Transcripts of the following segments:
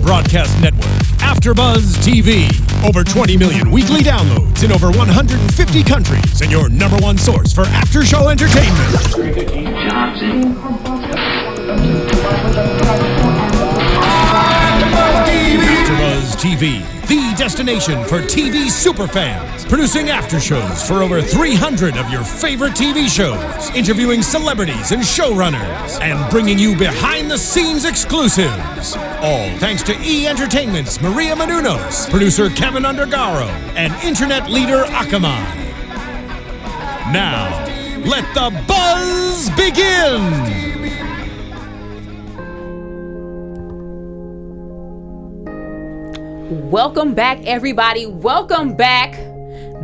broadcast network, AFTERBUZZ TV. Over 20 million weekly downloads in over 150 countries, and your number one source for after-show entertainment. AFTERBUZZ TV, the destination for TV superfans, producing aftershows for over 300 of your favorite TV shows, interviewing celebrities and showrunners, and bringing you behind-the-scenes exclusives. All thanks to E! Entertainment's Maria Menounos, producer Kevin Undergaro, and internet leader Akamai. Now, let the buzz begin! Welcome back, everybody. Welcome back.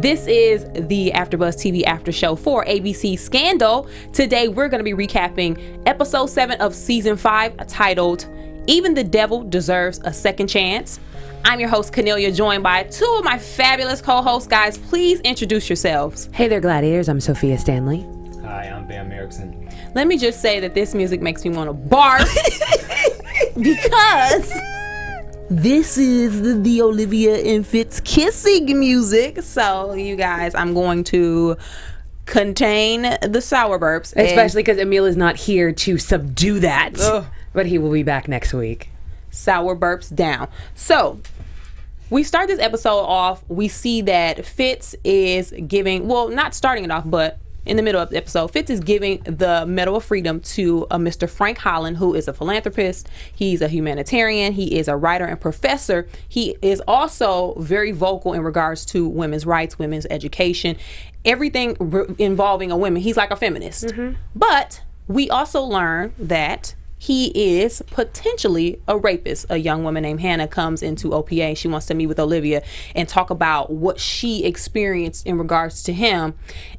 This is the AfterBuzz TV After Show for ABC Scandal. Today, we're going to be recapping episode 7 of season 5, titled Even the Devil Deserves a Second Chance. I'm your host, Kennelia, joined by two of my fabulous co-hosts. Guys, please introduce yourselves. Hey there, gladiators. I'm Sofia Stanley. Hi, I'm Bamm Ericsen. Let me just say that this music makes me want to barf because this is the Olivia and Fitz kissing music. So, you guys, I'm going to contain the sour burps. Especially because Emile is not here to subdue that. Ugh. But he will be back next week. Sour burps down. So, we start this episode off. We see that Fitz is giving, well, not starting it off, but in the middle of the episode, Fitz is giving the Medal of Freedom to Mr. Frank Holland, who is a philanthropist. He's a humanitarian. He is a writer and professor. He is also very vocal in regards to women's rights, women's education, everything involving a woman. He's like a feminist. Mm-hmm. But we also learn that he is potentially a rapist. A young woman named Hannah comes into OPA. She wants to meet with Olivia and talk about what she experienced in regards to him.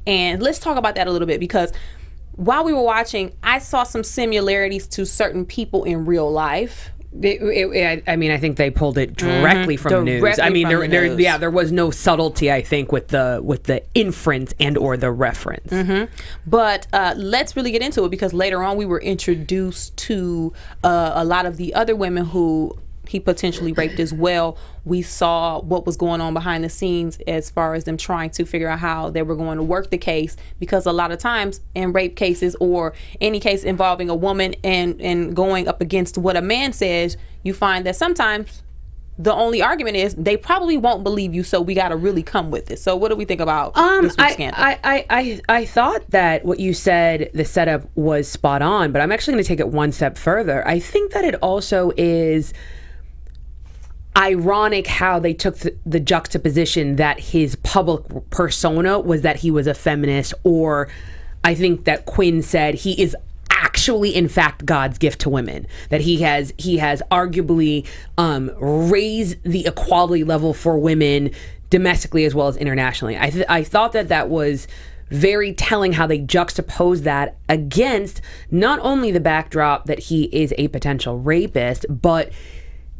And let's talk about that a little bit, because while we were watching, I saw some similarities to certain people in real life. I think they pulled it directly from news. I mean, there was no subtlety, I think, with the inference and or the reference. Mm-hmm. But let's really get into it, because later on we were introduced to a lot of the other women who he potentially raped as well. We saw what was going on behind the scenes as far as them trying to figure out how they were going to work the case, because a lot of times in rape cases or any case involving a woman and going up against what a man says, you find that sometimes the only argument is they probably won't believe you, so we got to really come with it. So what do we think about this week's scandal? I thought that what you said, the setup was spot on, but I'm actually going to take it one step further. I think that it also is ironic how they took the juxtaposition that his public persona was that he was a feminist, or I think that Quinn said he is actually in fact God's gift to women, that he has arguably raised the equality level for women domestically as well as internationally. I thought that was very telling how they juxtaposed that against not only the backdrop that he is a potential rapist, but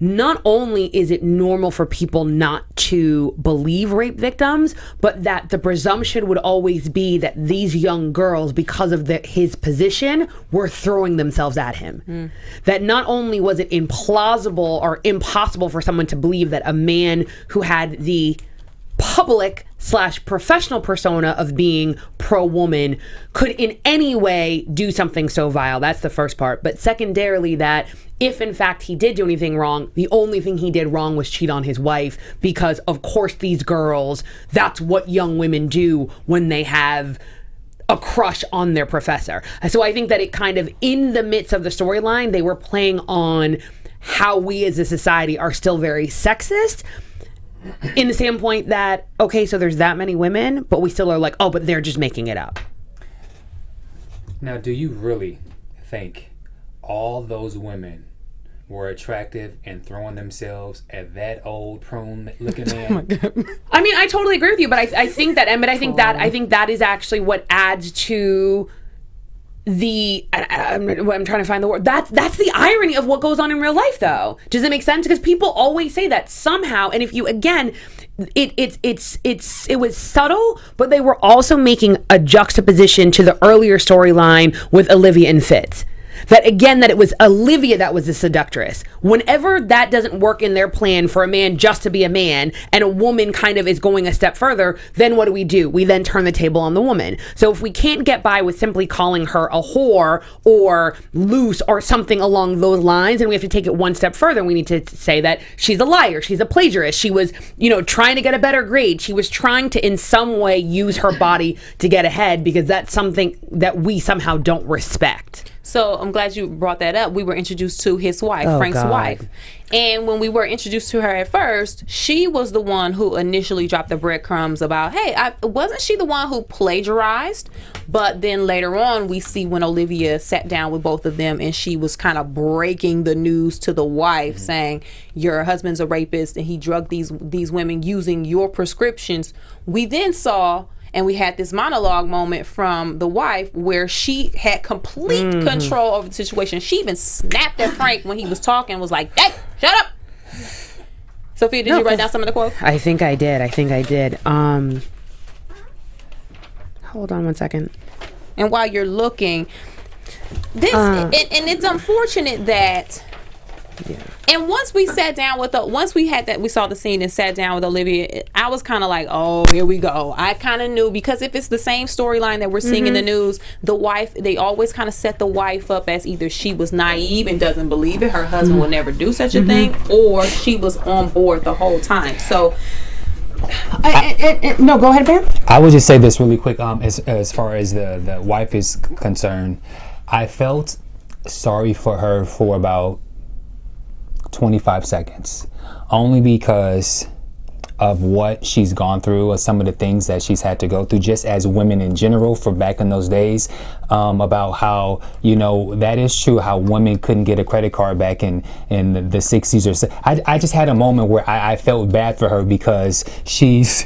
not only is it normal for people not to believe rape victims, but that the presumption would always be that these young girls, because of his position, were throwing themselves at him. That not only was it implausible or impossible for someone to believe that a man who had the public/professional persona of being pro-woman could in any way do something so vile. That's the first part. But secondarily, that if in fact he did do anything wrong, the only thing he did wrong was cheat on his wife, because of course these girls, that's what young women do when they have a crush on their professor. So I think that it kind of, in the midst of the storyline, they were playing on how we as a society are still very sexist, in the standpoint that, okay, so there's that many women, but we still are like, oh, but they're just making it up. Now, do you really think all those women were attractive and throwing themselves at that old prune-looking man? Oh my God. I mean, I totally agree with you, but I think that is actually what adds to I'm trying to find the word. That's the irony of what goes on in real life, though. Does it make sense? Because people always say that somehow, and if you, again, it was subtle, but they were also making a juxtaposition to the earlier storyline with Olivia and Fitz. that it was Olivia that was the seductress. Whenever that doesn't work in their plan for a man just to be a man, and a woman kind of is going a step further, then what do? We then turn the table on the woman. So if we can't get by with simply calling her a whore or loose or something along those lines, and we have to take it one step further, we need to say that she's a liar, she's a plagiarist, she was, trying to get a better grade, she was trying to in some way use her body to get ahead, because that's something that we somehow don't respect. So I'm glad you brought that up. We were introduced to his wife, Frank's wife. And when we were introduced to her at first, she was the one who initially dropped the breadcrumbs about, hey, wasn't she the one who plagiarized? But then later on, we see when Olivia sat down with both of them and she was kind of breaking the news to the wife, saying, your husband's a rapist and he drugged these women using your prescriptions. We then saw... and we had this monologue moment from the wife where she had complete control over the situation. She even snapped at Frank when he was talking, was like, hey, shut up. Sophia, did you write down some of the quotes? I think I did. Hold on one second. And while you're looking, this, and it's unfortunate that... Yeah. And once we sat down with we saw the scene and sat down with Olivia, I was kind of like, oh, here we go. I kind of knew, because if it's the same storyline that we're seeing in the news, the wife, they always kind of set the wife up as either she was naive and doesn't believe it, her husband will never do such a thing, or she was on board the whole time. So no, go ahead, Bamm. I would just say this really quick. As far as the wife is concerned, I felt sorry for her for about 25 seconds, only because of what she's gone through, or some of the things that she's had to go through, just as women in general, for back in those days, about how, that is true, how women couldn't get a credit card back in the 60s or so. I just had a moment where I felt bad for her, because she's...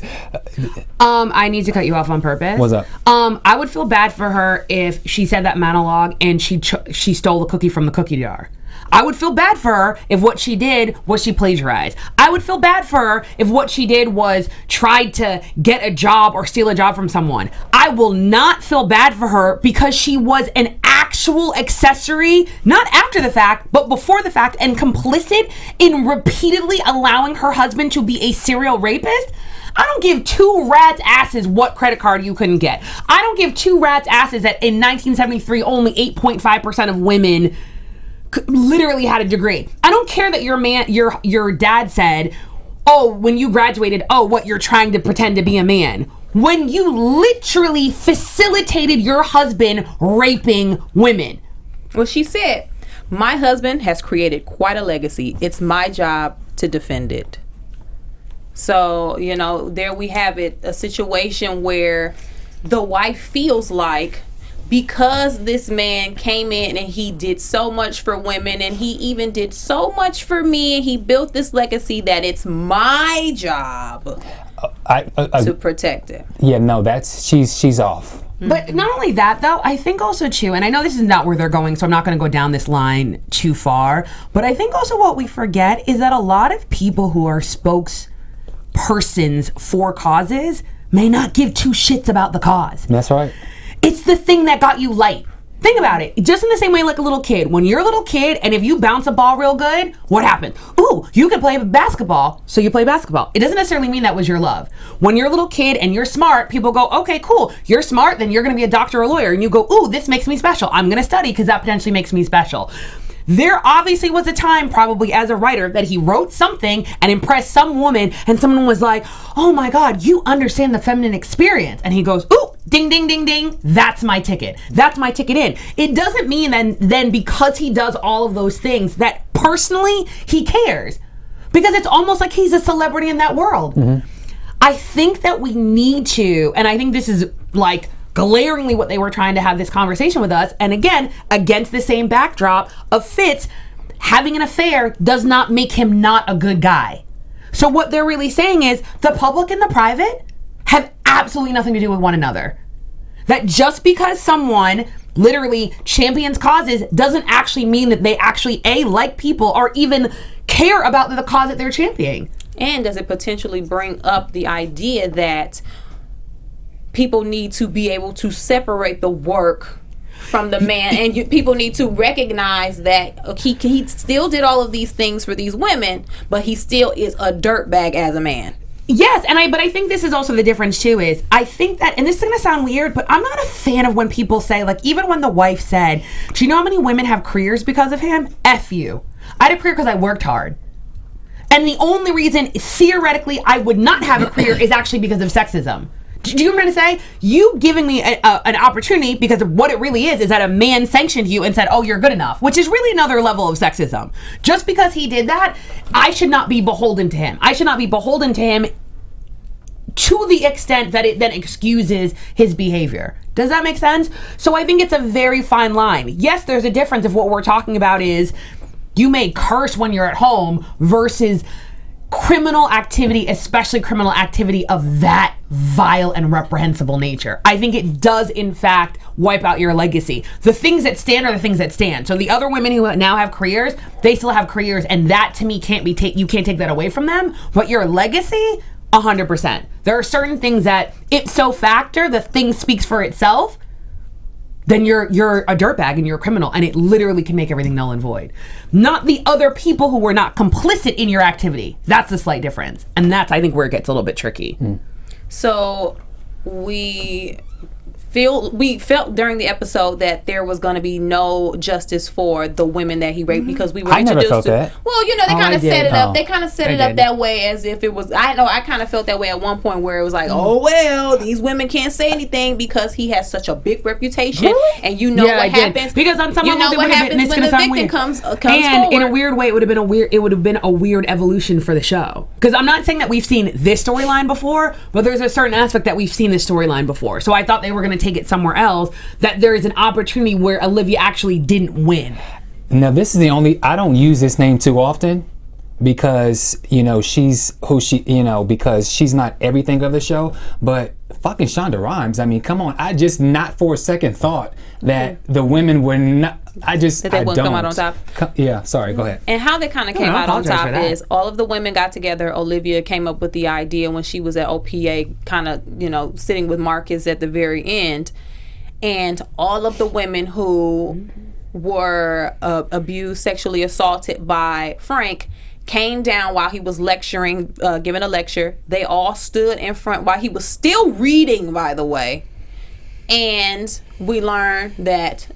I need to cut you off on purpose. What's up? I would feel bad for her if she said that monologue and she stole the cookie from the cookie jar. I would feel bad for her if what she did was she plagiarized. I would feel bad for her if what she did was tried to get a job or steal a job from someone. I will not feel bad for her because she was an actual accessory, not after the fact, but before the fact, and complicit in repeatedly allowing her husband to be a serial rapist. I don't give two rats' asses what credit card you couldn't get. I don't give two rats' asses that in 1973 only 8.5% of women literally had a degree. I don't care that your dad said, oh, when you graduated, oh, what, you're trying to pretend to be a man. When you literally facilitated your husband raping women. Well, she said, my husband has created quite a legacy. It's my job to defend it. So, there we have it, a situation where the wife feels like, because this man came in and he did so much for women, and he even did so much for me, and he built this legacy, that it's my job to protect it. Yeah, no, she's off. But not only that, though, I think also too, and I know this is not where they're going, so I'm not going to go down this line too far, but I think also what we forget is that a lot of people who are spokespersons for causes may not give two shits about the cause. That's right. It's the thing that got you light. Think about it. Just in the same way like a little kid. When you're a little kid and if you bounce a ball real good, what happens? Ooh, you can play basketball, so you play basketball. It doesn't necessarily mean that was your love. When you're a little kid and you're smart, people go, okay, cool. You're smart, then you're going to be a doctor or a lawyer. And you go, ooh, this makes me special. I'm going to study because that potentially makes me special. There obviously was a time, probably as a writer, that he wrote something and impressed some woman, and someone was like, oh my God, you understand the feminine experience. And he goes, ooh, ding, ding, ding, ding, that's my ticket. That's my ticket in. It doesn't mean then because he does all of those things that personally he cares. Because it's almost like he's a celebrity in that world. Mm-hmm. I think that we need to, and I think this is like glaringly what they were trying to have this conversation with us, and again, against the same backdrop of Fitz, having an affair does not make him not a good guy. So what they're really saying is the public and the private have absolutely nothing to do with one another. That just because someone literally champions causes doesn't actually mean that they actually like people or even care about the cause that they're championing. And does it potentially bring up the idea that people need to be able to separate the work from the man, and people need to recognize that he still did all of these things for these women, but he still is a dirtbag as a man. Yes, but I think this is also the difference too, is I think that, and this is going to sound weird, but I'm not a fan of when people say, like, even when the wife said, do you know how many women have careers because of him? F you. I had a career because I worked hard. And the only reason, theoretically, I would not have a career is actually because of sexism. Do you know what I'm trying to say? You giving me an opportunity, because of what it really is that a man sanctioned you and said, oh, you're good enough, which is really another level of sexism. Just because he did that, I should not be beholden to him. I should not be beholden to him to the extent that it then excuses his behavior. Does that make sense? So I think it's a very fine line. Yes, there's a difference if what we're talking about is you may curse when you're at home versus criminal activity, especially criminal activity of that vile and reprehensible nature. I think it does, in fact, wipe out your legacy. The things that stand are the things that stand. So the other women who now have careers, they still have careers, and that to me can't be you can't take that away from them. But your legacy, 100%. There are certain things that ipso facto, the thing speaks for itself. Then you're a dirtbag and you're a criminal, and it literally can make everything null and void. Not the other people who were not complicit in your activity. That's the slight difference. And that's, I think, where it gets a little bit tricky. So we felt during the episode that there was going to be no justice for the women that he raped, because we were introduced felt to that. Well, you know, they kind of set it up. They kind of set it up did. that way as if it was. I kind of felt that way at one point where it was like, oh well, these women can't say anything because he has such a big reputation, and you know what happens. Because on some you know level, what happens when the victim comes and forward. in a weird way, it would have been a weird evolution for the show. Because I'm not saying that we've seen this storyline before, but there's a certain aspect that we've seen this storyline before. So I thought they were going to take it somewhere else. That there is an opportunity where Olivia actually didn't win. Now, this is the only, I don't use this name too often because, she's who she, because she's not everything of the show, but fucking Shonda Rhimes, I mean, come on. I just not for a second thought that the women were not, that they wouldn't come out on top. Yeah, sorry, go ahead. And how they kind of came out on top is all of the women got together. Olivia came up with the idea when she was at OPA, kind of, sitting with Marcus at the very end. And all of the women who were abused, sexually assaulted by Frank came down while he was lecturing, giving a lecture. They all stood in front while he was still reading, by the way. And we learned that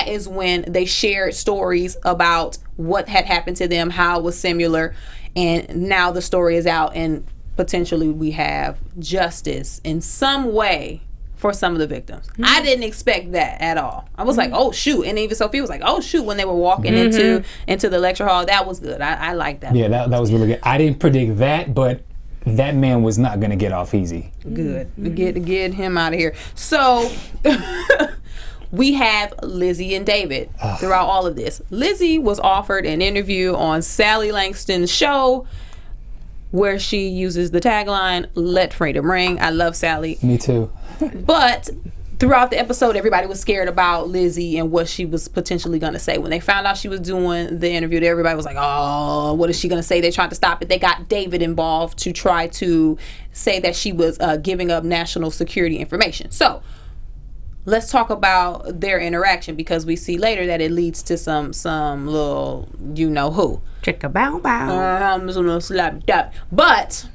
is when they shared stories about what had happened to them, how it was similar. And now the story is out, and potentially we have justice in some way for some of the victims. I didn't expect that at all. I was like, oh shoot. And even Sophia was like, oh shoot, when they were walking into the lecture hall. That was good. I like that. Yeah, that was really good. I didn't predict that, but that man was not going to get off easy. Good. Get him out of here. So we have Lizzie and David throughout all of this. Lizzie was offered an interview on Sally Langston's show, where she uses the tagline, "Let freedom ring." I love Sally. Me too. But throughout the episode, everybody was scared about Lizzie and what she was potentially going to say. When they found out she was doing the interview, everybody was like, oh, what is she going to say? They tried to stop it. They got David involved to try to say that she was giving up national security information. So let's talk about their interaction, because we see later that it leads to some little you-know-who. Chicka bow bow. But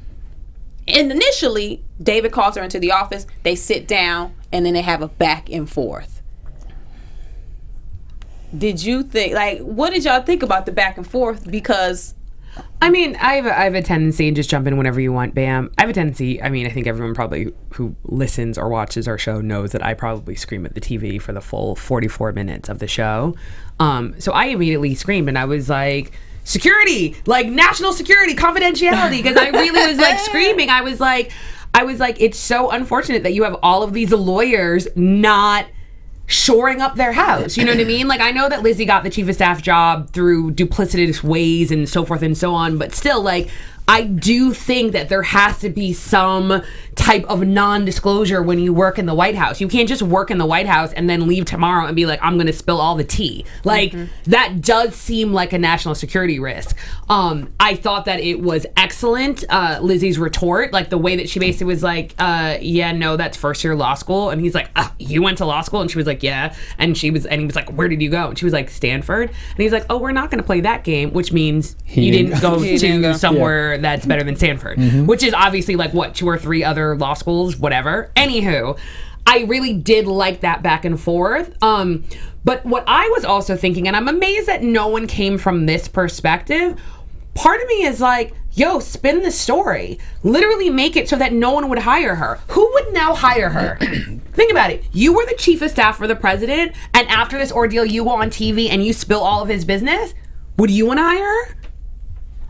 initially, David calls her into the office. They sit down, and then they have a back and forth. Did you think, what did y'all think about the back and forth? Because I mean, I have a tendency, and just jump in whenever you want, Bam. I have a tendency, I think everyone probably who listens or watches our show knows that I probably scream at the TV for the full 44 minutes of the show. So I immediately screamed, and I was like, security, national security, confidentiality, because I really was screaming. I was like, it's so unfortunate that you have all of these lawyers not shoring up their house. You know what I mean? I know that Lizzie got the chief of staff job through duplicitous ways and so forth and so on, but still, I do think that there has to be some type of non-disclosure when you work in the White House. You can't just work in the White House and then leave tomorrow and be like, I'm going to spill all the tea. Like, that does seem like a national security risk. I thought that it was excellent, Lizzie's retort, like the way that she basically was like, yeah, no, that's first year law school. And he's like, you went to law school? And she was like, yeah. And he was like, where did you go? And she was like, Stanford. And he's like, oh, we're not going to play that game, which means you didn't go to somewhere that's better than Stanford, which is obviously like, what, 2 or 3 other law schools, whatever. Anywho, I really did like that back and forth. But what I was also thinking, and I'm amazed that no one came from this perspective, part of me is like, yo, spin the story. Literally make it so that no one would hire her. Who would now hire her? Think about it. You were the chief of staff for the president, and after this ordeal, you go on TV and you spill all of his business? Would you want to hire her?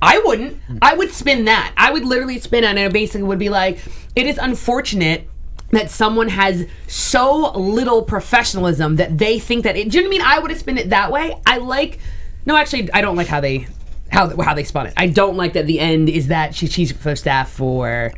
I wouldn't. I would spin that. I would literally spin it, and it basically would be like, it is unfortunate that someone has so little professionalism that they think that it, do you know what I mean? I would have spun it that way. I don't like how they spun it. I don't like that the end is that she's chief of staff for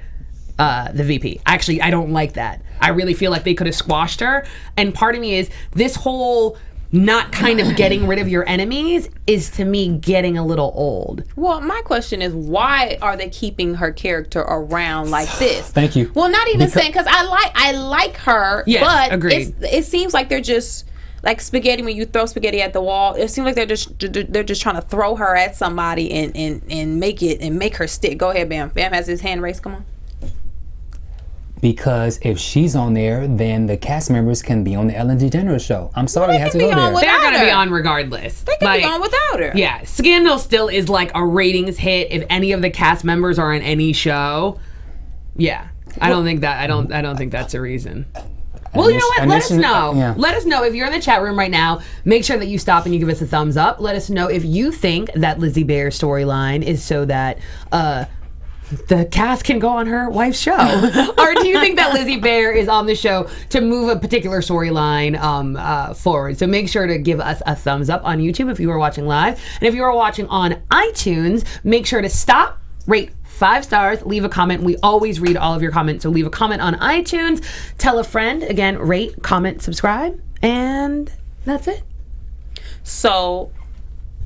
the VP. Actually, I don't like that. I really feel like they could have squashed her. And part of me is this whole not kind of getting rid of your enemies is, to me, getting a little old. Well, my question is, why are they keeping her character around like this? Thank you. Well, not even saying, because I like her, yes, but agreed. It seems like they're just like spaghetti. When you throw spaghetti at the wall, it seems like they're just trying to throw her at somebody and make her stick. Go ahead, Bam. Bam has his hand raised. Come on. Because if she's on there, then the cast members can be on the Ellen DeGeneres show. I'm sorry, I have to go there. They're going to be on regardless. They can be on without her. Yeah, Scandal still is like a ratings hit if any of the cast members are on any show. Yeah, I don't think that's a reason. Well, you know what? Let us know. Yeah. Let us know if you're in the chat room right now. Make sure that you stop and you give us a thumbs up. Let us know if you think that Lizzie Bear's storyline is so that the cast can go on her wife's show. Or do you think that Lizzie Bear is on the show to move a particular storyline forward? So make sure to give us a thumbs up on YouTube if you are watching live. And if you are watching on iTunes, make sure to stop, rate 5 stars, leave a comment. We always read all of your comments, so leave a comment on iTunes. Tell a friend. Again, rate, comment, subscribe, and that's it. So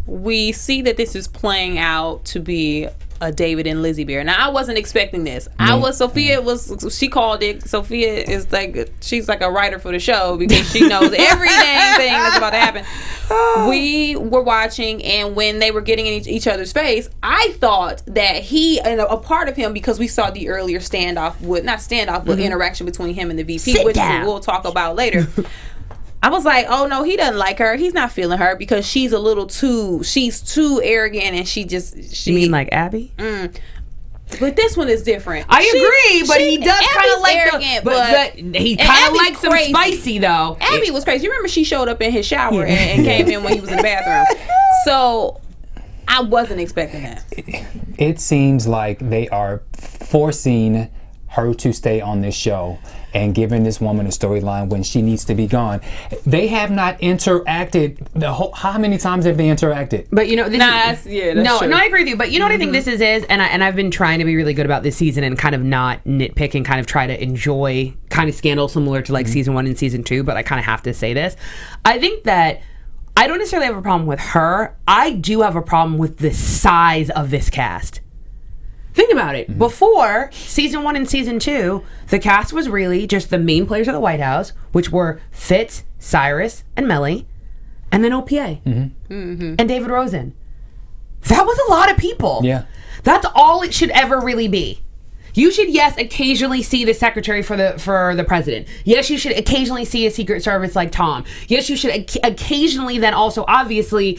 we see that this is playing out to be a David and Lizzie Bear. Now, I wasn't expecting this. She called it. Sofia is like, she's like a writer for the show because she knows every dang thing that's about to happen. We were watching, and when they were getting in each other's face, I thought that he, and a part of him, because we saw the earlier but interaction between him and the VP, which we'll talk about later. I was like, oh no, he doesn't like her. He's not feeling her because she's too arrogant, and she. You mean like Abby? But this one is different. I agree, but he does kind of like arrogant, but he kind of likes some spicy though. Abby was crazy. You remember she showed up in his shower and came in when he was in the bathroom. So I wasn't expecting that. It seems like they are forcing her to stay on this show and giving this woman a storyline when she needs to be gone. They have not interacted how many times have they interacted? But you know, that's true. No, I agree with you. But you know what I think this is, and I've been trying to be really good about this season and kind of not nitpick and kind of try to enjoy kind of Scandal similar to like season 1 and season 2. But I kind of have to say this. I think that I don't necessarily have a problem with her. I do have a problem with the size of this cast. Think about it. Before season 1 and season 2, the cast was really just the main players of the White House, which were Fitz, Cyrus, and Mellie, and then OPA and David Rosen. That was a lot of people. Yeah. That's all it should ever really be. You should, yes, occasionally see the secretary for the president. Yes, you should occasionally see a Secret Service like Tom. Yes, you should occasionally then also, obviously,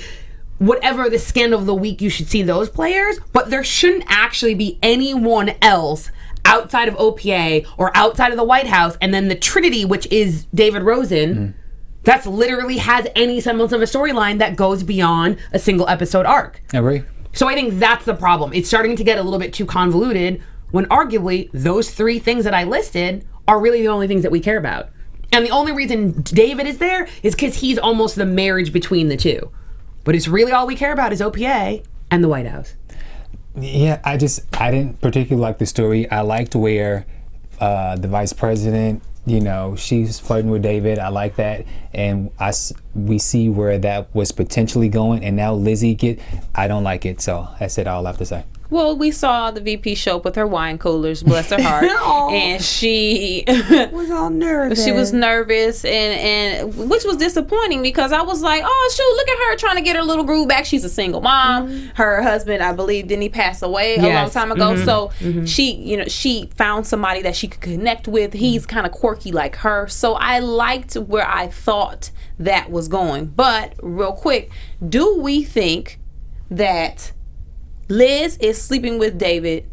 whatever the scandal of the week, you should see those players, but there shouldn't actually be anyone else outside of OPA or outside of the White House, and then the Trinity, which is David Rosen, that's literally has any semblance of a storyline that goes beyond a single episode arc. I agree. So I think that's the problem. It's starting to get a little bit too convoluted when arguably those 3 things that I listed are really the only things that we care about. And the only reason David is there is because he's almost the marriage between the two. But it's really all we care about is OPA and the White House. Yeah, I didn't particularly like the story. I liked where the vice president. You know, she's flirting with David. I like that, and we see where that was potentially going, and now Lizzie I don't like it. So that's it. All I have to say. Well, we saw the VP show up with her wine coolers, bless her heart, and she was all nervous. She was nervous, and which was disappointing because I was like, oh shoot, look at her trying to get her little groove back. She's a single mom. Her husband, I believe, didn't he pass away a long time ago? So she found somebody that she could connect with. He's kind of quirky like her, so I liked where I thought that was going. But real quick, do we think that Liz is sleeping with David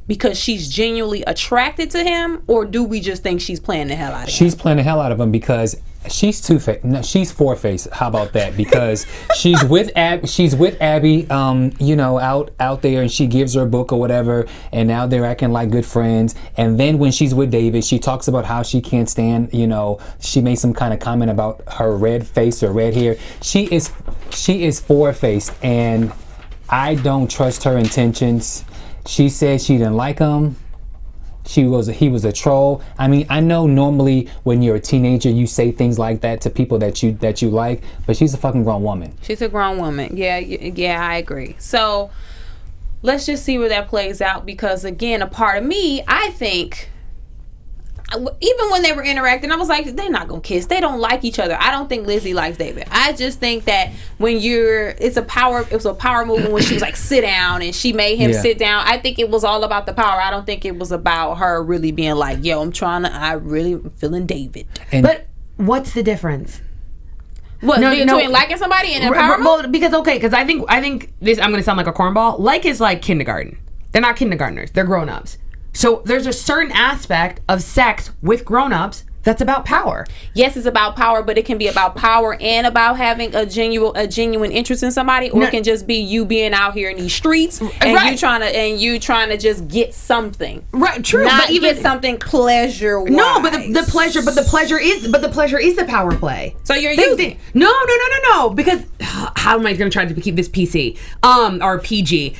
because she's genuinely attracted to him, or do we just think she's playing the hell out of him? She's playing the hell out of him because she's two-faced. No, she's four-faced. How about that? Because she's with Abby, you know, out there, and she gives her a book or whatever, and now they're acting like good friends. And then when she's with David, she talks about how she can't stand, you know, she made some kind of comment about her red face or red hair. She is four-faced, and I don't trust her intentions. She said she didn't like him. He was a troll. I mean, I know normally when you're a teenager you say things like that to people that you like, but she's a fucking grown woman. She's a grown woman. Yeah, I agree. So let's just see where that plays out, because again, a part of me, I think, even when they were interacting, I was like, they're not gonna kiss. They don't like each other. I don't think Lizzie likes David. I just think that when it was a power move when she was like, sit down, and she made him sit down. I think it was all about the power. I don't think it was about her really being like, yo, I really am feeling David. But what's the difference? What, between liking somebody and empowerment? Well, because I think this, I'm gonna sound like a cornball. Like is like kindergarten. They're not kindergartners. They're grown-ups. So there's a certain aspect of sex with grown-ups that's about power. Yes, it's about power, but it can be about power and about having a genuine interest in somebody, or it can just be you being out here in these streets and you trying to just get something. Right, true. Not but even get something pleasure-wise. No, but the pleasure is the power play. So you're using No, because how am I going to try to keep this PC or PG?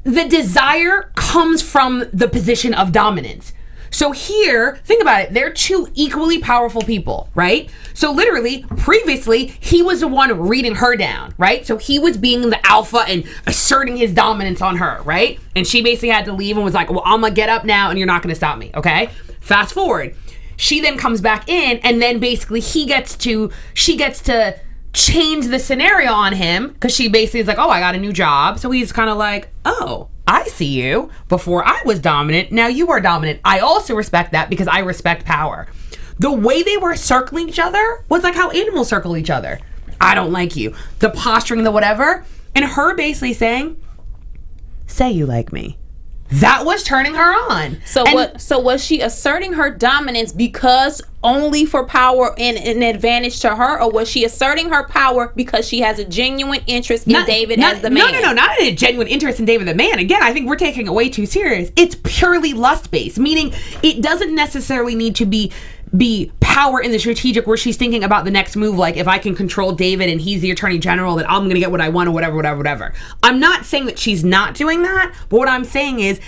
The desire comes from the position of dominance. So here, think about it. They're two equally powerful people, right? So literally, previously, he was the one reading her down, right? So he was being the alpha and asserting his dominance on her, right? And she basically had to leave and was like, well, I'm gonna get up now and you're not gonna stop me, okay? Fast forward. She then comes back in, and then basically she gets to change the scenario on him, because she basically is like, oh, I got a new job. So he's kind of like, oh, I see you. Before I was dominant, now you are dominant. I also respect that because I respect power. The way they were circling each other was like how animals circle each other. I don't like you. The posturing, the whatever. And her basically saying, say you like me. That was turning her on. So was she asserting her dominance because only for power and an advantage to her, or was she asserting her power because she has a genuine interest in David as the man? No, not a genuine interest in David the man. Again, I think we're taking it way too serious. It's purely lust-based, meaning it doesn't necessarily need to be power in the strategic where she's thinking about the next move, like if I can control David and he's the attorney general, then I'm gonna get what I want, or whatever. I'm not saying that she's not doing that, but what I'm saying is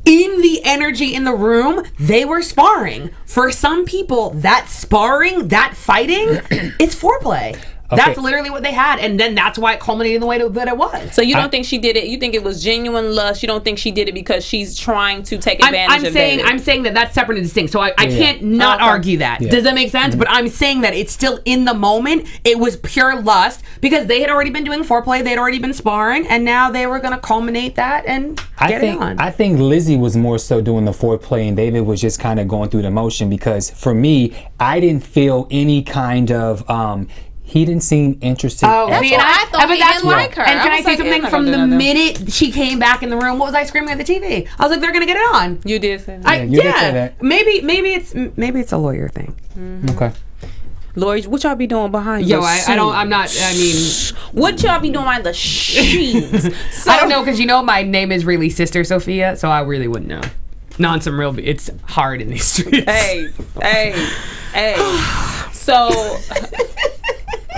in the energy in the room, they were sparring. For some people, that sparring, that fighting, it's foreplay. Okay. That's literally what they had, and then that's why it culminated in the way that it was. So you don't think she did it? You think it was genuine lust? You don't think she did it because she's trying to take advantage of David? I'm saying that's separate and distinct. So I can't not argue that. Yeah. Does that make sense? Mm-hmm. But I'm saying that it's still in the moment. It was pure lust because they had already been doing foreplay. They had already been sparring, and now they were going to culminate that and get it on. I think Lizzie was more so doing the foreplay, and David was just kind of going through the motion, because for me, I didn't feel any kind of he didn't seem interested. Oh, that's why I thought he didn't like her. And can I say something? From the minute she came back in the room, what was I screaming at the TV? I was like, "They're gonna get it on." You did say that. You did say that. Maybe it's a lawyer thing. Mm-hmm. Okay. Lawyers, what y'all be doing behind the scenes? I'm not. I mean, what y'all be doing behind the scenes? I don't know, because my name is really Sister Sofia, so I really wouldn't know. No, on some real. It's hard in these streets. Hey. So.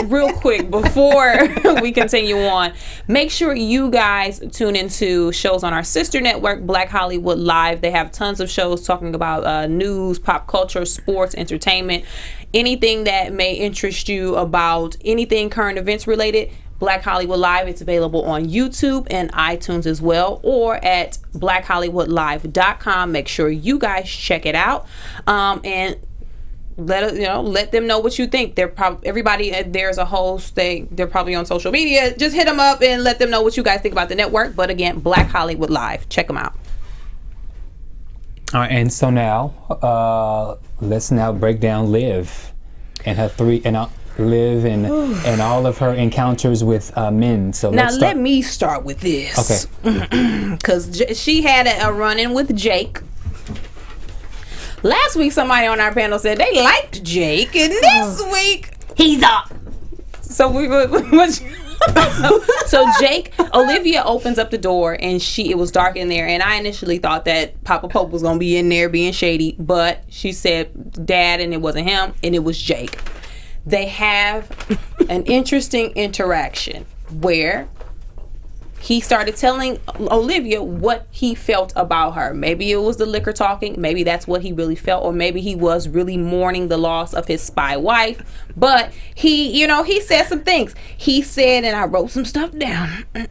real quick before we continue on, make sure you guys tune into shows on our sister network, Black Hollywood Live. They have tons of shows talking about news, pop culture, sports, entertainment, anything that may interest you about anything current events related. Black Hollywood Live, it's available on YouTube and iTunes as well, or at blackhollywoodlive.com. Make sure you guys check it out, and let them know what you think. They're probably everybody. There's a host. They're probably on social media. Just hit them up and let them know what you guys think about the network. But again, Black Hollywood Live. Check them out. All right, and so now let's now break down Liv and her Liv and all of her encounters with men. So now let me start with this. Okay. Because she had a run-in with Jake. Last week, somebody on our panel said they liked Jake, and this week he's up. So so Jake, Olivia opens up the door, and it was dark in there, and I initially thought that Papa Pope was gonna be in there being shady, but she said Dad, and it wasn't him, and it was Jake. They have an interesting interaction where he started telling Olivia what he felt about her. Maybe it was the liquor talking. Maybe that's what he really felt. Or maybe he was really mourning the loss of his spy wife. But he said some things. He said, and I wrote some stuff down. Okay,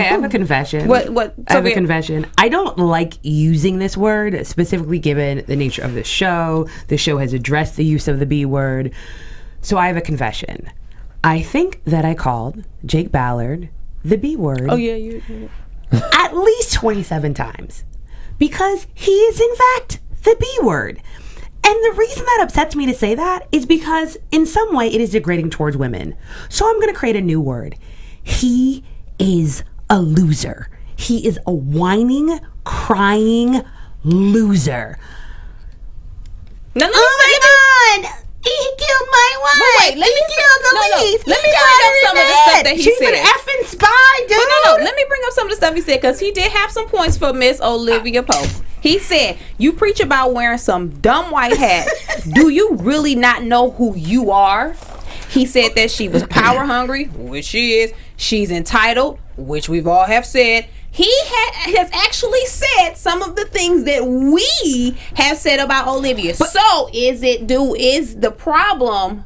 I have a confession. What? I have a confession. I don't like using this word, specifically given the nature of the show. The show has addressed the use of the B word. So I have a confession. I think that I called Jake Ballard the B word. Oh, yeah, you at least 27 times. Because he is, in fact, the B word. And the reason that upsets me to say that is because in some way it is degrading towards women. So I'm going to create a new word. He is a loser. He is a whining, crying loser. No, oh my God! He killed my wife. Wait, let me killed the lease. Let me bring up some of the stuff that he said. She's an effing spy, dude. No. Let me bring up some of the stuff he said, because he did have some points for Miss Olivia Pope. He said, "You preach about wearing some dumb white hat. Do you really not know who you are?" He said that she was power hungry, which she is. She's entitled, which we've all have said. He has actually said some of the things that we have said about Olivia. But, so is the problem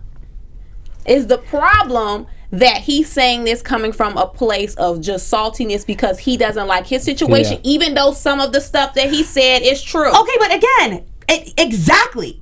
that he's saying this coming from a place of just saltiness because he doesn't like his situation, even though some of the stuff that he said is true? Okay, but again, it's exactly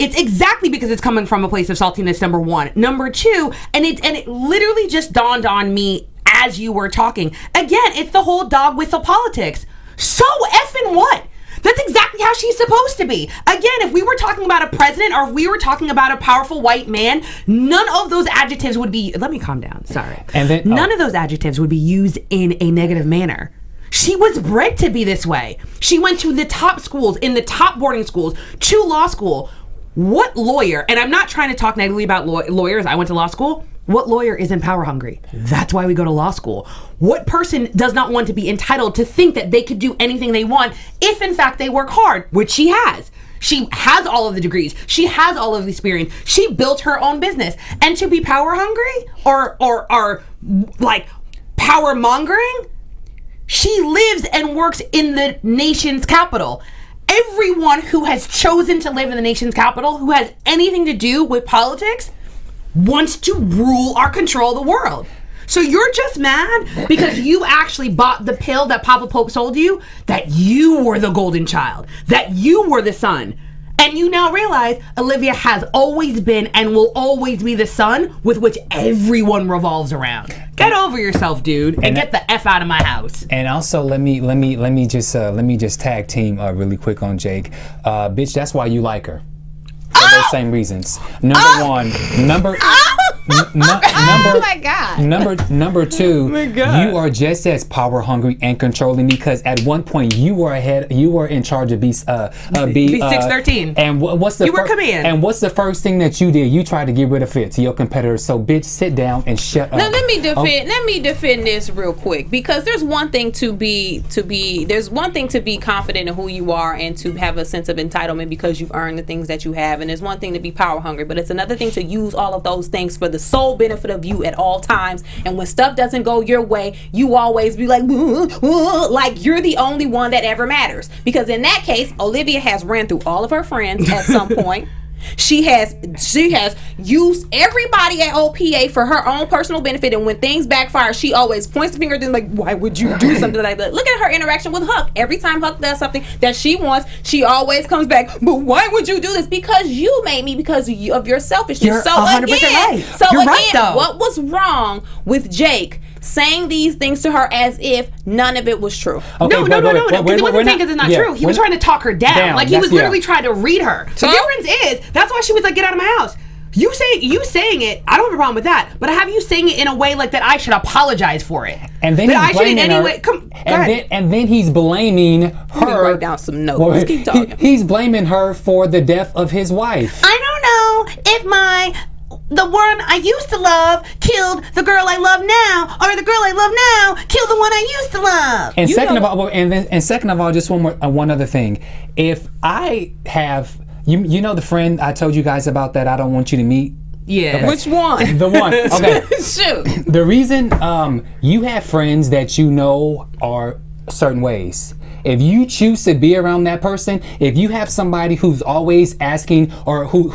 because it's coming from a place of saltiness, number one. Number two, and it literally just dawned on me as you were talking. Again, it's the whole dog whistle politics. So effing what? That's exactly how she's supposed to be. Again, if we were talking about a president or if we were talking about a powerful white man, none of those adjectives would be... Let me calm down. Sorry. And then, none of those adjectives would be used in a negative manner. She was bred to be this way. She went to the top schools, in the top boarding schools, to law school. What lawyer, and I'm not trying to talk negatively about lawyers, I went to law school. What lawyer isn't power hungry? That's why we go to law school. What person does not want to be entitled to think that they could do anything they want if in fact they work hard, which she has. She has all of the degrees. She has all of the experience. She built her own business. And to be power hungry or like power mongering, she lives and works in the nation's capital. Everyone who has chosen to live in the nation's capital, who has anything to do with politics, wants to rule or control the world. So you're just mad because you actually bought the pill that Papa Pope sold you, that you were the golden child, that you were the son. And you now realize Olivia has always been and will always be the son with which everyone revolves around. Get over yourself, dude, and get the F out of my house. And also, let me just tag team really quick on Jake. Bitch, that's why you like her. For those same reasons. Number one, Oh my God. Number two, you are just as power hungry and controlling because at one point you were in charge of B613. And what's the command. And what's the first thing that you did? You tried to get rid of Fitz, your competitor. So bitch, sit down and shut up. Now let me defend this real quick, because there's one thing to be confident in who you are and to have a sense of entitlement because you've earned the things that you have, and there's one thing to be power hungry, but it's another thing to use all of those things for the sole benefit of you at all times. And when stuff doesn't go your way, you always be like you're the only one that ever matters. Because in that case, Olivia has ran through all of her friends at some point. She has used everybody at OPA for her own personal benefit, and when things backfire, she always points the finger and like, why would you do something like that? Look at her interaction with Huck. Every time Huck does something that she wants, she always comes back, but why would you do this? Because you made me, because of your selfishness. You're 100% right. So You're again, right, though. what was wrong with Jake saying these things to her as if none of it was true? Okay, no. Because he wasn't saying it's not true. He was trying to talk her down. Like he was literally trying to read her. The difference is, that's why she was like, get out of my house. You saying it, I don't have a problem with that. But I have you saying it in a way like that I should apologize for it. And then he's blaming her. And then he's blaming her. Write down some notes. Keep talking. He's blaming her for the death of his wife. I don't know if the one I used to love killed the girl I love now, or the girl I love now killed the one I used to love. And second of all, just one other thing. If I have, you know the friend I told you guys about that I don't want you to meet? Yeah. Okay. Which one? The one. Okay. Shoot. The reason you have friends that you know are certain ways. If you choose to be around that person, if you have somebody who's always asking, or who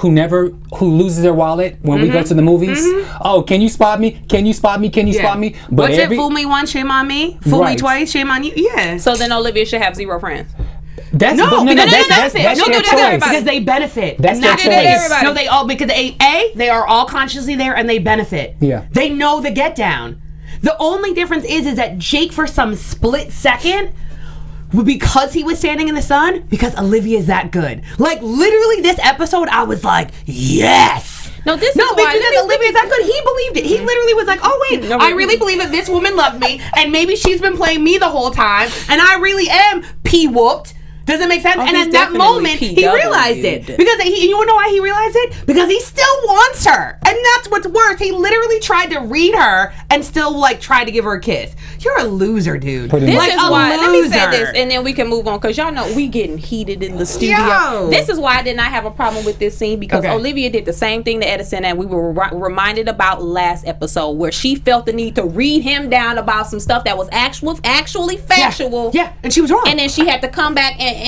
loses their wallet when we go to the movies, oh, can you spot me? Can you spot me? Can you spot me? But fool me once, shame on me. Fool me twice, shame on you. Yeah. So then Olivia should have 0 friends. That's their choice. Because they benefit. That's their choice. No, they all, because they are all consciously there and they benefit. Yeah. They know the get down. The only difference is that Jake, for some split second, because he was standing in the sun, because Olivia is that good. Like literally this episode, I was like, yes. Because Olivia's that good. He believed it. He literally was like, oh wait, I really believe that this woman loved me, and maybe she's been playing me the whole time, and I really am whooped. Does it make sense? And at that moment, he realized it. Because you wanna know why he realized it? Because he still wants her. And that's what's worse. He literally tried to read her and still like tried to give her a kiss. You're a loser, dude. This is why, let me say this and then we can move on, because y'all know we getting heated in the studio. This is why I did not have a problem with this scene, because Olivia did the same thing to Edison and we were reminded about last episode, where she felt the need to read him down about some stuff that was actually factual. Yeah, and she was wrong. And then she had to come back and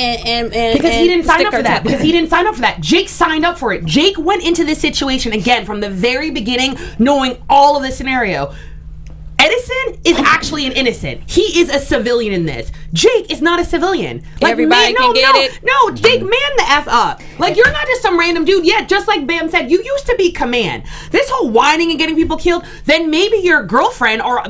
because he didn't sign up for that. Because he didn't sign up for that. Jake signed up for it. Jake went into this situation again from the very beginning, knowing all of the scenario. Edison is actually an innocent. He is a civilian in this. Jake is not a civilian. Like, everybody can get it. No, Jake, man the F up. Like, you're not just some random dude. Yeah, just like Bamm said, you used to be command. This whole whining and getting people killed, then maybe your girlfriend or,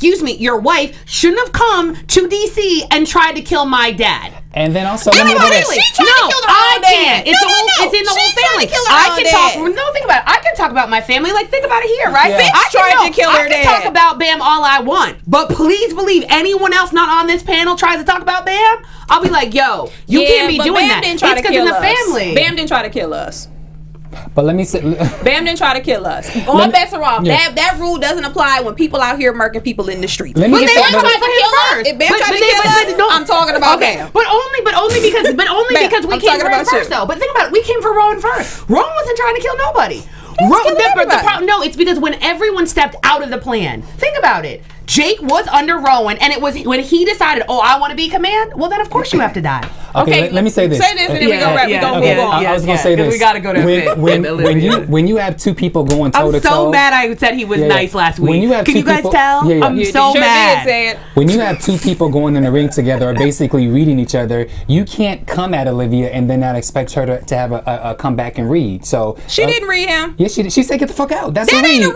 your wife shouldn't have come to DC and tried to kill my dad. And then also, She tried to kill her own dad. It's in the whole family. Think about it. I can talk about my family. Like, think about it here, right? Yeah. Fitz tried to kill her dad. I can talk about Bamm all I want, but please believe anyone else not on this panel tries to talk about Bamm, I'll be like, yo, you can't be doing that. It's because in the family. Bamm didn't try to kill us. But let me say, Bamm didn't try to kill us. All bets are off. Yeah. That rule doesn't apply when people out here murking people in the streets. But they tried to kill us. If Bamm tried to kill us, I'm talking about Bamm. But only because we came for Rowan first, though. But think about it, we came for Rowan first. Rowan wasn't trying to kill nobody. It's because when everyone stepped out of the plan, think about it. Jake was under Rowan, and it was when he decided, oh, I want to be command. Well, then of course you have to die. Okay, let me say this. Say this, and then we go move on. I was gonna say this. We gotta go to when you have two people going toe to toe. I'm so mad. I said he was nice last week. Can you guys tell? I'm so mad. When you have two people going in the ring together, or basically reading each other, you can't come at Olivia and then not expect her to have a come back and read. So she didn't read him. Yeah, she said get the fuck out. That's that ain't a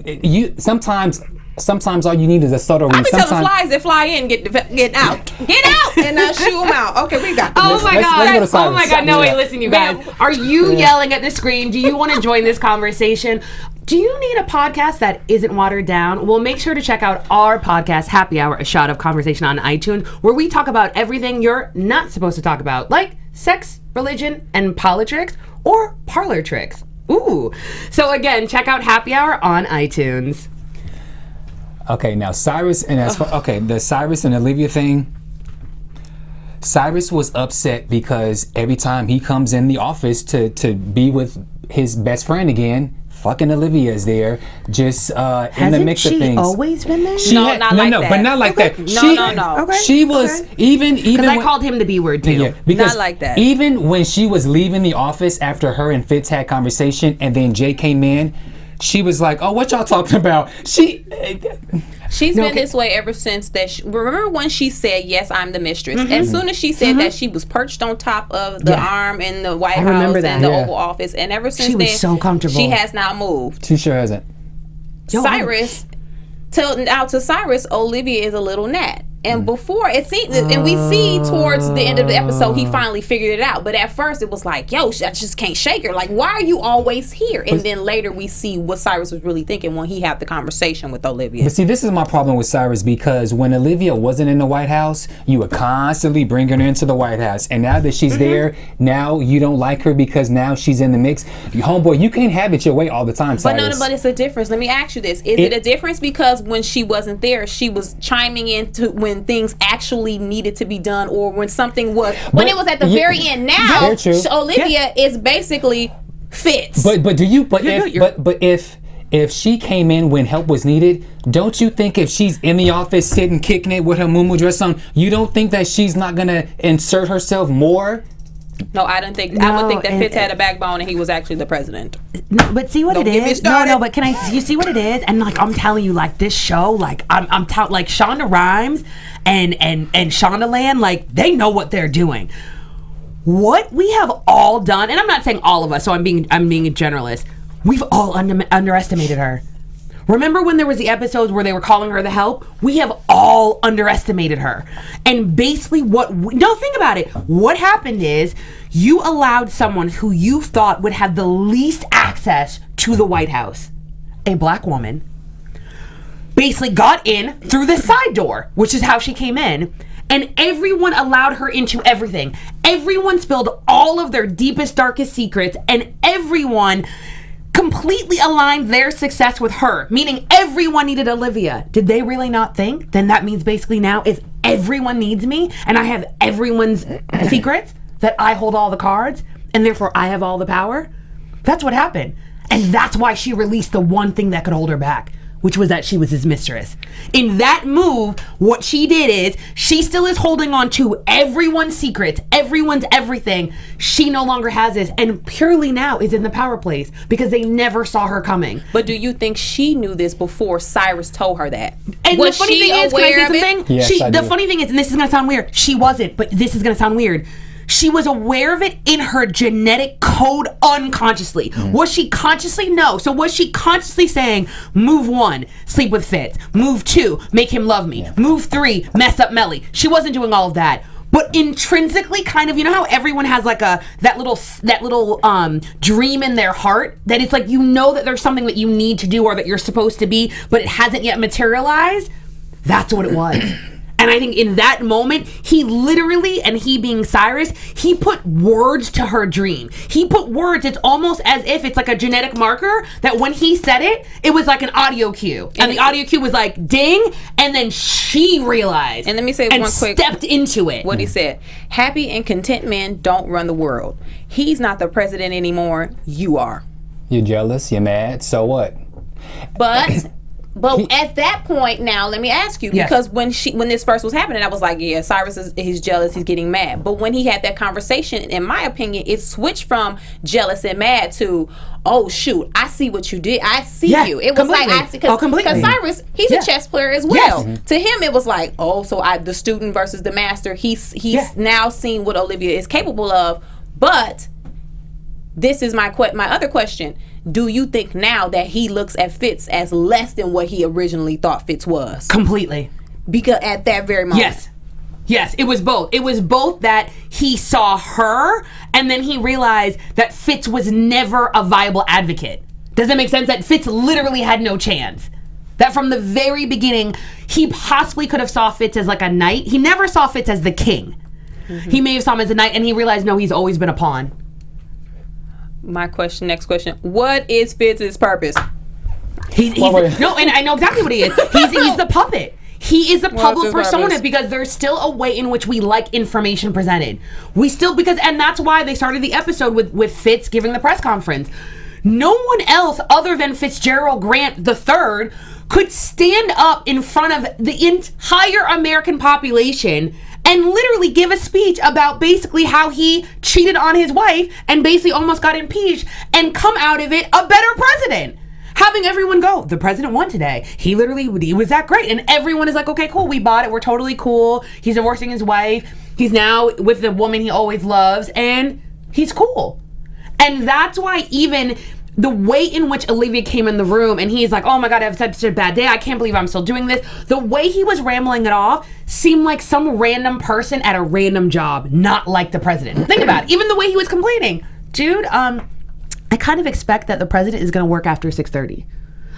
read. You sometimes. Sometimes all you need is a subtle read. I be telling flies that fly in, get out, and shoo them out. Okay, we got this. Oh my God! Let's go to Cyrus. Oh my God! No, wait, listen, you guys. Are you yelling at the screen? Do you want to join this conversation? Do you need a podcast that isn't watered down? Well, make sure to check out our podcast, Happy Hour, a shot of conversation on iTunes, where we talk about everything you're not supposed to talk about, like sex, religion, and politics, or parlor tricks. Ooh. So again, check out Happy Hour on iTunes. Okay, now Cyrus and the Cyrus and Olivia thing. Cyrus was upset because every time he comes in the office to be with his best friend again, fucking Olivia is there, just in the mix of things. Hasn't she always been there? But not like that. No. Okay. She was even because I called him the B word too. Yeah, because not like that. Even when she was leaving the office after her and Fitz had conversation, and then Jay came in, she was like, "Oh, what y'all talking about?" She's been this way ever since that. Remember when she said, "Yes, I'm the mistress." As soon as she said that, she was perched on top of the arm in the White House and the Oval Office, and ever since she was so comfortable. She has not moved. She sure hasn't. Cyrus, to Cyrus, Olivia is a little gnat. And before it seemed, and we see towards the end of the episode, he finally figured it out. But at first, it was like, "Yo, I just can't shake her. Like, why are you always here?" And then later, we see what Cyrus was really thinking when he had the conversation with Olivia. But see, this is my problem with Cyrus, because when Olivia wasn't in the White House, you were constantly bringing her into the White House, and now that she's there, now you don't like her because now she's in the mix. Homeboy, you can't have it your way all the time, Cyrus. But it's a difference. Let me ask you this: Is it a difference because when she wasn't there, she was chiming in to when things actually needed to be done, or when something was when it was at the very end? Now Olivia is basically Fitz. But if she came in when help was needed, don't you think if she's in the office sitting kicking it with her muumuu dress on, you don't think that she's not gonna insert herself more? No, I don't think. I would think that Fitz had a backbone and he was actually the president. No, but see what it is. No, but you see what it is? And like I'm telling you, like this show, like I'm like Shonda Rhimes and Shonda Land, like they know what they're doing. What we have all done, and I'm not saying all of us, so I'm being a generalist. We've all underestimated her. Remember when there was the episodes where they were calling her the help? We have all underestimated her. And basically think about it. What happened is you allowed someone who you thought would have the least access to the White House, a black woman, basically got in through the side door, which is how she came in. And everyone allowed her into everything. Everyone spilled all of their deepest, darkest secrets, and everyone completely aligned their success with her, meaning everyone needed Olivia. Did they really not think? Then that means basically now if everyone needs me and I have everyone's secrets, that I hold all the cards and therefore I have all the power. That's what happened. And that's why she released the one thing that could hold her back, which was that she was his mistress. In that move, what she did is she still is holding on to everyone's secrets, everyone's everything. She no longer has this, and purely now is in the power place because they never saw her coming. But do you think she knew this before Cyrus told her that? And was the funny she thing is, can I say something? Yes, I the do. funny thing is, and this is gonna sound weird, she wasn't, but this is gonna sound weird. She was aware of it in her genetic code unconsciously. Was she consciously? No. So was she consciously saying, move 1, sleep with Fitz. Move 2, make him love me. Move 3, mess up Melly. She wasn't doing all of that. But intrinsically, kind of, you know how everyone has like that little dream in their heart that it's like, you know that there's something that you need to do or that you're supposed to be, but it hasn't yet materialized? That's what it was. And I think in that moment, he literally, and he being Cyrus, he put words to her dream. He put words. It's almost as if it's like a genetic marker that when he said it, it was like an audio cue. And the audio cue was like, ding, and then she realized. And let me say and one quick. stepped into it. What he said. Happy and content men don't run the world. He's not the president anymore. You are. You're jealous, you're mad, so what? But at that point now, let me ask you, because when this first was happening, I was like, yeah, Cyrus he's jealous, he's getting mad. But when he had that conversation, in my opinion, it switched from jealous and mad to, oh shoot, I see what you did. I see you. It was like I see because Cyrus, he's a chess player as well. Yes. To him, it was like, oh, so the student versus the master. He's now seen what Olivia is capable of. But this is my other question. do you think now that he looks at Fitz as less than what he originally thought Fitz was? Completely. Because at that very moment. Yes, it was both. It was both that he saw her, and then he realized that Fitz was never a viable advocate. Does that make sense? That Fitz literally had no chance. That from the very beginning, he possibly could have saw Fitz as like a knight. He never saw Fitz as the king. He may have saw him as a knight, and he realized, no, he's always been a pawn. Next question. What is Fitz's purpose? No, and I know exactly what he is. He's the puppet. He is the public persona purpose? because there's still a way in which we like information presented. And that's why they started the episode with Fitz giving the press conference. No one else other than Fitzgerald Grant III could stand up in front of the entire American population and literally give a speech about basically how he cheated on his wife and basically almost got impeached and come out of it a better president. Having everyone go, the president won today. He was that great. And everyone is like, okay, cool, we bought it. We're totally cool. He's divorcing his wife. He's now with the woman he always loves. And he's cool. And that's why even the way in which Olivia came in the room and he's like, oh my God, I've had such a bad day. I can't believe I'm still doing this. The way he was rambling it off seemed like some random person at a random job, not like the president. Think about it. Even the way he was complaining. Dude, I kind of expect that the president is going to work after 6:30.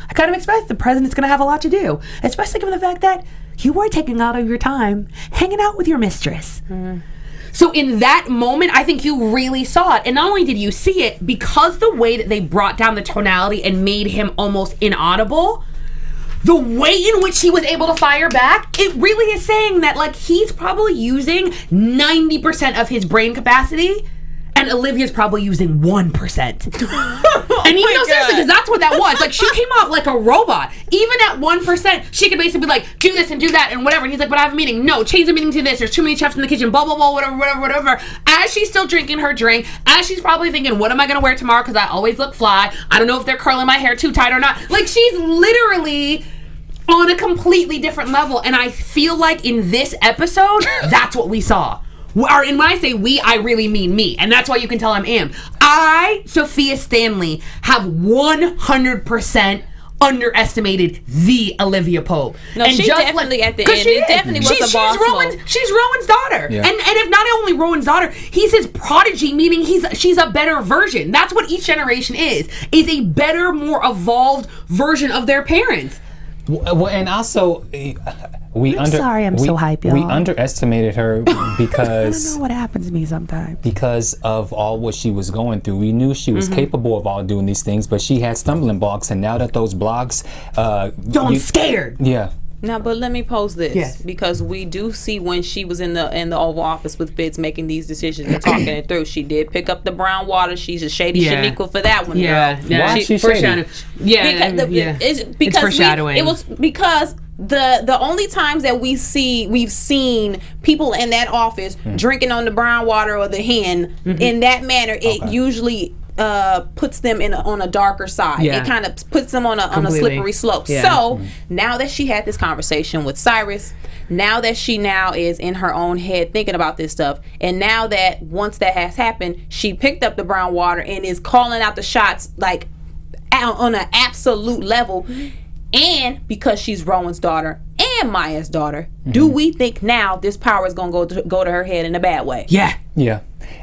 I kind of expect the president's going to have a lot to do, especially given the fact that you were taking out of your time hanging out with your mistress. So in that moment, I think you really saw it. And not only did you see it, because the way that they brought down the tonality and made him almost inaudible, the way in which he was able to fire back, it really is saying that like he's probably using 90% of his brain capacity and Olivia's probably using 1%. And you know, seriously, because that's what that was. Like, she came out like a robot. Even at 1%, she could basically be like, do this and do that and whatever. And he's like, but I have a meeting. No, change the meeting to this. There's too many chefs in the kitchen. Blah, blah, blah, whatever. As she's still drinking her drink, as she's probably thinking, what am I going to wear tomorrow? Because I always look fly. I don't know if they're curling my hair too tight or not. Like, she's literally on a completely different level. And I feel like in this episode, that's what we saw. And when I say we, I really mean me. And that's why you can tell I, Sofia Stanley, have 100% underestimated the Olivia Pope. No, and she just definitely at the end. It definitely was a boss move. She's Rowan's daughter. Yeah. And if not only Rowan's daughter, he's his prodigy, meaning she's a better version. That's what each generation is a better, more evolved version of their parents. Well, and also, I'm so hype, y'all. We underestimated her because I don't know what happens to me sometimes. Because of all what she was going through. We knew she was capable of all doing these things, but she had stumbling blocks, and now that those blocks, I'm scared. Yeah. Now, but let me pose this, yes, because we do see when she was in the Oval Office with Fitz making these decisions and talking it through. She did pick up the brown water. She's a shady Shaniqua for that one. Yeah, girl. Why she's shady? Because foreshadowing. It was because the only times that we've seen people in that office drinking on the brown water or the hen in that manner, it usually puts them on a darker side. It kind of puts them on a slippery slope. So now that she had this conversation with Cyrus, now that she is in her own head thinking about this stuff, and now that once that has happened, she picked up the brown water and is calling out the shots like on an absolute level. And because she's Rowan's daughter and Maya's daughter, do we think now this power is going to go to her head in a bad way? Yeah.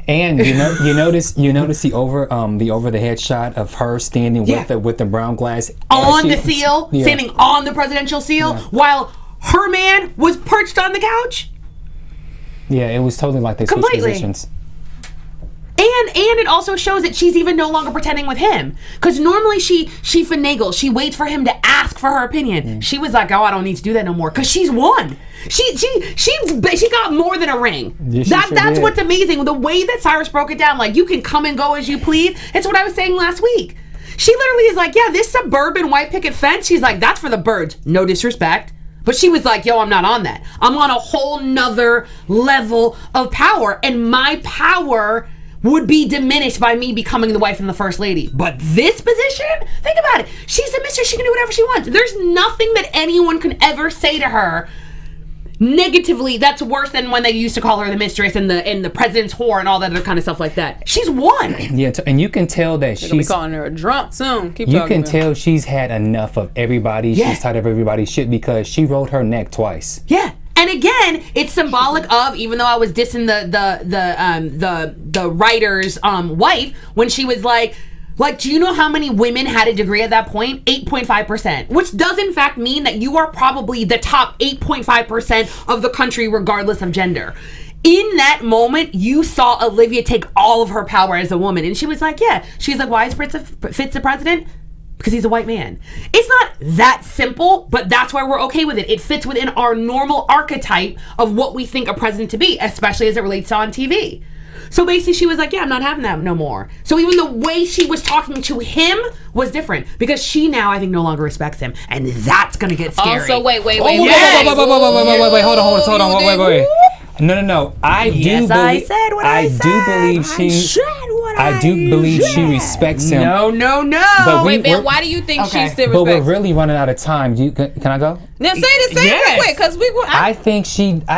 And you notice the over the head shot of her standing with the brown glass on the seal, standing on the presidential seal, while her man was perched on the couch. Yeah, it was totally like they switched positions. And it also shows that she's even no longer pretending with him. Because normally she finagles. She waits for him to ask for her opinion. She was like, oh, I don't need to do that no more. Because she's won. She got more than a ring. Yeah, that's what's amazing. The way that Cyrus broke it down, like, you can come and go as you please. It's what I was saying last week. She literally is like, yeah, this suburban white picket fence, she's like, that's for the birds. No disrespect. But she was like, yo, I'm not on that. I'm on a whole nother level of power. And my power would be diminished by me becoming the wife and the first lady. But this position, think about it. She's a mistress. She can do whatever she wants. There's nothing that anyone can ever say to her. negatively, that's worse than when they used to call her the mistress and the president's whore and all that other kind of stuff like that. She's won. Yeah, and you can tell that They're gonna be calling her a drunk soon. You can tell she's had enough of everybody. Yeah. She's tired of everybody's shit because she rolled her neck twice. Yeah. And again, it's symbolic of, even though I was dissing the writer's wife when she was like, do you know how many women had a degree at that point? 8.5%, which does in fact mean that you are probably the top 8.5% of the country, regardless of gender. In that moment, you saw Olivia take all of her power as a woman. And she was like, yeah. She's like, why is Fitz the president? Because he's a white man. It's not that simple, but that's why we're okay with it. It fits within our normal archetype of what we think a president to be, especially as it relates to on TV. So basically she was like, yeah, I'm not having that no more. So even the way she was talking to him was different because she now, I think, no longer respects him. And that's going to get scary. Also, wait. Wait, hold on. No. I do believe she respects him. No. Wait, Ben, why do you think she still respects him? But we're really running out of time. Can I go? Now say it real quick, because I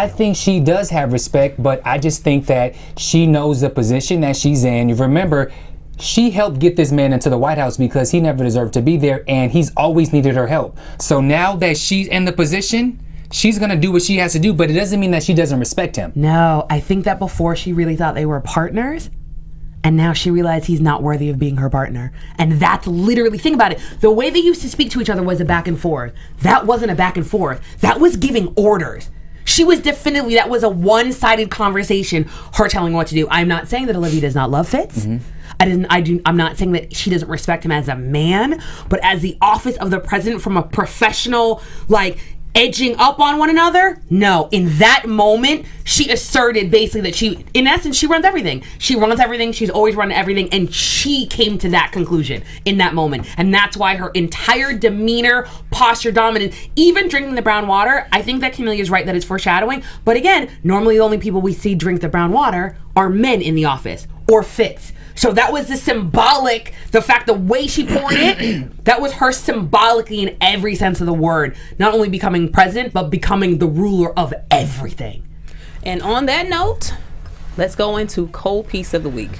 think she does have respect, but I just think that she knows the position that she's in. You remember, she helped get this man into the White House because he never deserved to be there, and he's always needed her help. So now that she's in the position, she's gonna do what she has to do, but it doesn't mean that she doesn't respect him. No, I think that before she really thought they were partners, and now she realized he's not worthy of being her partner. And that's literally, think about it, the way they used to speak to each other was a back and forth. That wasn't a back and forth. That was giving orders. She was definitely, that was a one-sided conversation, her telling what to do. I'm not saying that Olivia does not love Fitz. Mm-hmm. I'm not saying that she doesn't respect him as a man, but as the office of the president, from a professional, edging up on one another? No. In that moment, she asserted basically that she, in essence, she runs everything. She runs everything. She's always run everything. And she came to that conclusion in that moment. And that's why her entire demeanor, posture, dominance, even drinking the brown water, I think that Kennelia's right that it's foreshadowing. But again, normally the only people we see drink the brown water are men in the office or Fitz. So that was the way she poured it, that was her symbolically in every sense of the word. Not only becoming president, but becoming the ruler of everything. And on that note, let's go into cold piece of the week.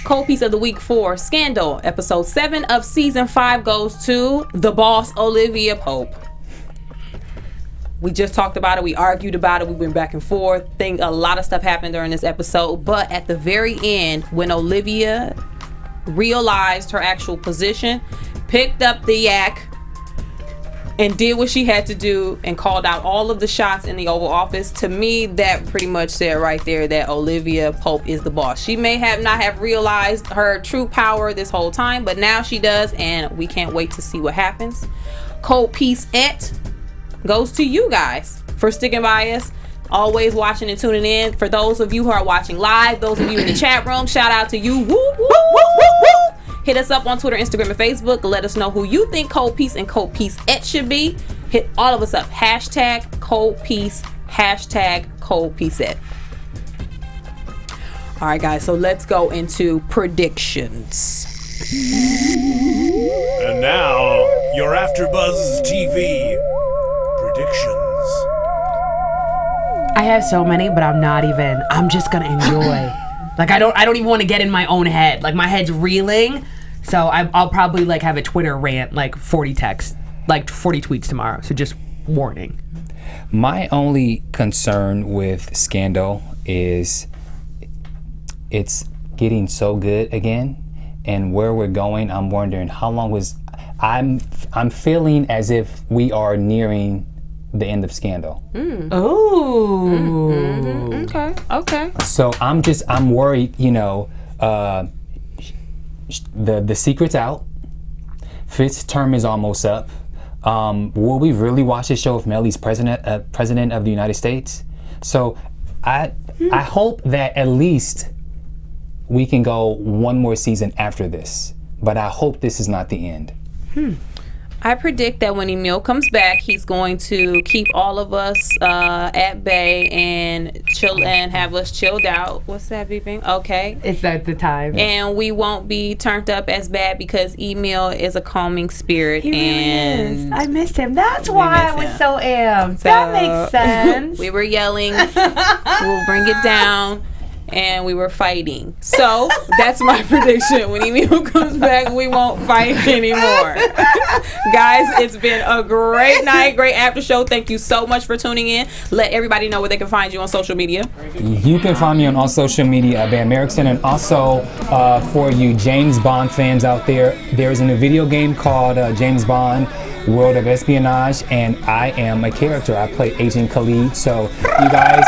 Cold piece of the week for Scandal, episode 7 of season 5 goes to the boss, Olivia Pope. We just talked about it. We argued about it. We went back and forth. A lot of stuff happened during this episode. But at the very end, when Olivia realized her actual position, picked up the yak, and did what she had to do and called out all of the shots in the Oval Office, to me, that pretty much said right there that Olivia Pope is the boss. She may not have realized her true power this whole time, but now she does, and we can't wait to see what happens. Cold piece goes to you guys for sticking by us, always watching and tuning in. For those of you who are watching live, those of you in the chat room, shout out to you. Woo, woo, woo, woo, woo. Hit us up on Twitter, Instagram, and Facebook. Let us know who you think Cold Piece and Cold Piece should be. Hit all of us up. Hashtag Cold Piece, hashtag Cold Piece. All right, guys, so let's go into predictions. And now, your AFTERBUZZ TV predictions. I have so many, but I'm just gonna enjoy. I don't even want to get in my own head. My head's reeling. So I'll probably have a Twitter rant, 40 texts, 40 tweets tomorrow. So just warning. My only concern with Scandal is it's getting so good again, and where we're going, I'm wondering how long I'm feeling as if we are nearing the end of Scandal. Oh. Okay. So I'm worried, the secret's out. Fitz's term is almost up. Will we really watch this show if Melly's president of the United States? So I hope that at least we can go one more season after this, but I hope this is not the end. I predict that when Emile comes back, he's going to keep all of us at bay and chill and have us chilled out. What's that beeping? Okay. It's at the time. And we won't be turned up as bad because Emile is a calming spirit. He and really is. I missed him. That's why I was so amped. That makes sense. We were yelling, we'll bring it down. And we were fighting. So that's my prediction. When Emile comes back, we won't fight anymore. Guys, it's been a great night, great after show. Thank you so much for tuning in. Let everybody know where they can find you on social media. You can find me on all social media at Bamm Ericsen, and also for you James Bond fans out there, there is a new video game called James Bond World of Espionage, and I am a character. I play Agent Khalid. So you guys,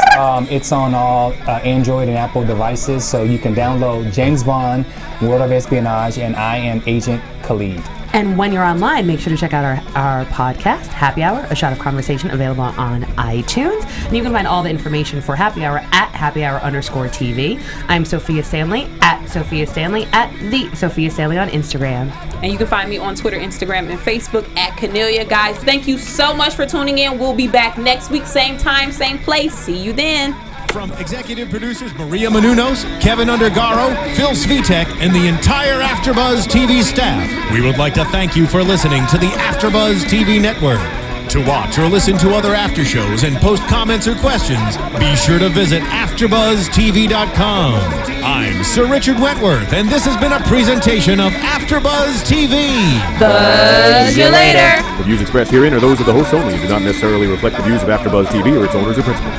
it's on all Android and Apple devices, so you can download James Bond World of Espionage, and I am Agent Khalid. And when you're online, make sure to check out our podcast, Happy Hour, a shot of conversation, available on iTunes. And you can find all the information for Happy Hour at happyhour_TV. I'm Sofia Stanley, at Sofia Stanley, at the Sofia Stanley on Instagram. And you can find me on Twitter, Instagram, and Facebook at Kennelia. Guys, thank you so much for tuning in. We'll be back next week, same time, same place. See you then. From executive producers Maria Menounos, Kevin Undergaro, Phil Svitek, and the entire AfterBuzz TV staff, we would like to thank you for listening to the AfterBuzz TV network. To watch or listen to other after shows and post comments or questions, be sure to visit AfterBuzzTV.com. I'm Sir Richard Wentworth, and this has been a presentation of AfterBuzz TV. Buzz you later. The views expressed herein are those of the hosts only and do not necessarily reflect the views of AfterBuzz TV or its owners or principals.